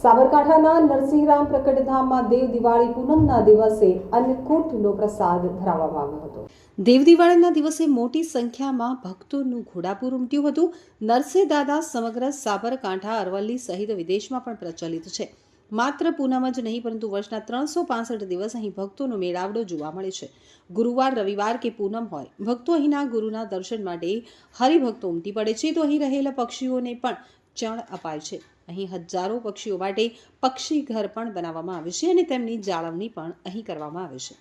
સાબરકાંઠાના નરસિંહરામ પ્રકટધામમાં દેવ દિવાળી પૂનમના દિવસે અન્નકૂટનો પ્રસાદ ધરાવવામાં આવ્યો હતો। દેવ દિવાળીના દિવસે મોટી સંખ્યામાં ભક્તોનું ઘોડાપુર ઉમટ્યું હતું। નરસિંહ દાદા સમગ્ર સાબરકાંઠા, અરવલ્લી સહિત વિદેશમાં પણ પ્રચલિત છે। માત્ર પૂનમ જ નહીં પરંતુ વર્ષના 365 દિવસ અહીં ભક્તોનો મેળાવડો જોવા મળે છે। ગુરુવાર, રવિવાર કે પૂનમ હોય, ભક્તો અહીંના ગુરુના દર્શન માટે હરિભક્તો ઉમટી પડે છે। તો અહીં રહેલા પક્ષીઓને પણ ચણ અપાય છે। અહીં હજારો પક્ષીઓ માટે પક્ષી ઘર પણ બનાવવામાં આવે છે અને તેમની જાળવણી પણ અહીં કરવામાં આવે છે।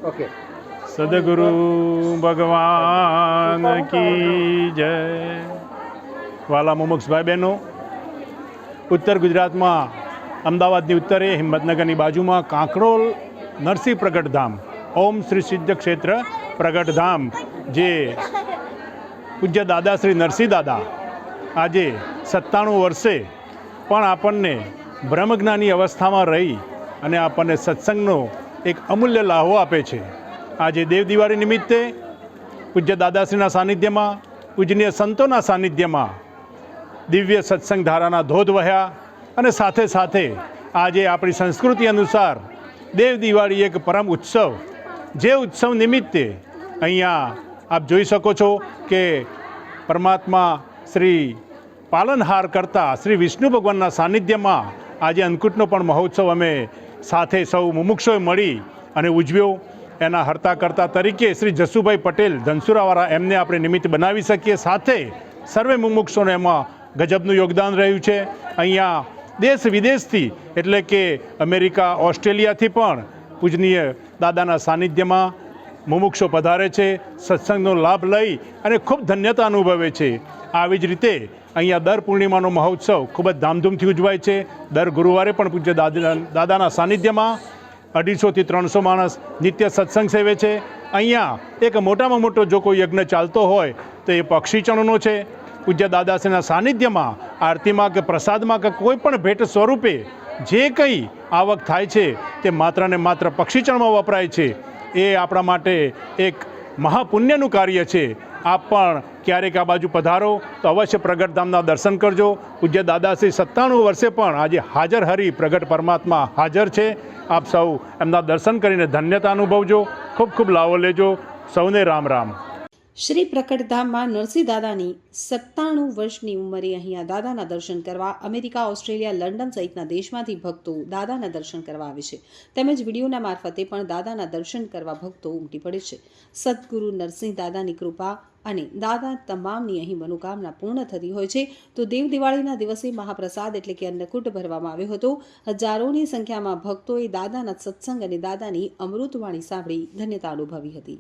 ઓકે, સદગુરુ ભગવાન કી જય। વાલા મુમુક્ષભાઈ બહેનો, ઉત્તર ગુજરાતમાં અમદાવાદની ઉત્તરે હિંમતનગરની બાજુમાં કાંકરોલ નરસિંહ પ્રગટધામ, ઓમ શ્રી સિદ્ધ ક્ષેત્ર પ્રગટધામ, જે પૂજ્ય દાદા શ્રી નરસિંહ દાદા આજે 97 વર્ષે પણ આપણને બ્રહ્મજ્ઞાની અવસ્થામાં રહી અને આપણને સત્સંગનો એક અમૂલ્ય લાહો આપે છે। આજે દેવ દિવાળી નિમિત્તે પૂજ્ય દાદાશ્રીના સાનિધ્યમાં, પૂજનીય સંતોના સાનિધ્યમાં દિવ્ય સત્સંગ ધારાના ધોધ વહ્યા અને સાથે સાથે આજે આપણી સંસ્કૃતિ અનુસાર દેવ દિવાળી એક પરમ ઉત્સવ, જે ઉત્સવ નિમિત્તે અહીંયા આપ જોઈ શકો છો કે પરમાત્મા શ્રી પાલનહાર કરતા શ્રી વિષ્ણુ ભગવાનના સાનિધ્યમાં આજે અન્નકૂટનો પણ મહોત્સવ અમે સાથે સૌ મુમુક્ષોએ મળી અને ઉજવ્યો। એના હર્તા કરતા તરીકે શ્રી જસુભાઈ પટેલ ધનસુરાવાળા, એમને આપણે નિમિત્ત બનાવી શકીએ। સાથે સર્વે મુમુક્ષોને એમાં ગજબનું યોગદાન રહ્યું છે। અહીંયા દેશ વિદેશથી, એટલે કે અમેરિકા, ઓસ્ટ્રેલિયાથી પણ પૂજનીય દાદાના સાનિધ્યમાં મુમુક્ષો પધારે છે, સત્સંગનો લાભ લઈ અને ખૂબ ધન્યતા અનુભવે છે। આવી જ રીતે અહીંયા દર પૂર્ણિમાનો મહોત્સવ ખૂબ જ ધામધૂમથી ઉજવાય છે। દર ગુરુવારે પણ પૂજ્ય દાદાના સાનિધ્યમાં 250 થી 300 માણસ નિત્ય સત્સંગ સેવે છે। અહીંયા એક મોટામાં મોટો જો કોઈ યજ્ઞ ચાલતો હોય તો એ પક્ષીચણનો છે। પૂજ્ય દાદાશ્રીના સાનિધ્યમાં આરતીમાં કે પ્રસાદમાં કે કોઈ પણ ભેટ સ્વરૂપે જે કંઈ આવક થાય છે તે માત્ર ને માત્ર પક્ષીચણમાં વપરાય છે। એ આપણા માટે એક મહાપુણ્યનું કાર્ય છે। આપ પણ ક્યારેક આ બાજુ પધારો તો અવશ્ય પ્રગટધામના દર્શન કરજો। પૂજ્ય દાદાશ્રી 97 વર્ષે પણ આજે હાજર હરી પ્રગટ પરમાત્મા હાજર છે। આપ સૌ એમના દર્શન કરીને ધન્યતા અનુભવજો, ખૂબ ખૂબ લાવો લેજો। સૌને રામ રામ। શ્રી પ્રકટધામમાં નરસિંહ દાદાની 97 વર્ષની ઉંમરે અહીંયા દાદાના દર્શન કરવા અમેરિકા, ઓસ્ટ્રેલિયા, લંડન સહિતના દેશમાંથી ભક્તો દાદાના દર્શન કરવા આવે છે। તેમજ વિડીયોના મારફતે પણ દાદાના દર્શન કરવા ભક્તો ઉમટી પડે છે। સદગુરુ નરસિંહ દાદાની કૃપા અને દાદા તમામની અહીં મનોકામના પૂર્ણ થતી હોય છે। તો દેવ દિવાળીના દિવસે મહાપ્રસાદ એટલે કે અન્નકૂટ ભરવામાં આવ્યો હતો। હજારોની સંખ્યામાં ભક્તોએ દાદાના સત્સંગ અને દાદાની અમૃતવાણી સાંભળી ધન્યતા અનુભવી હતી।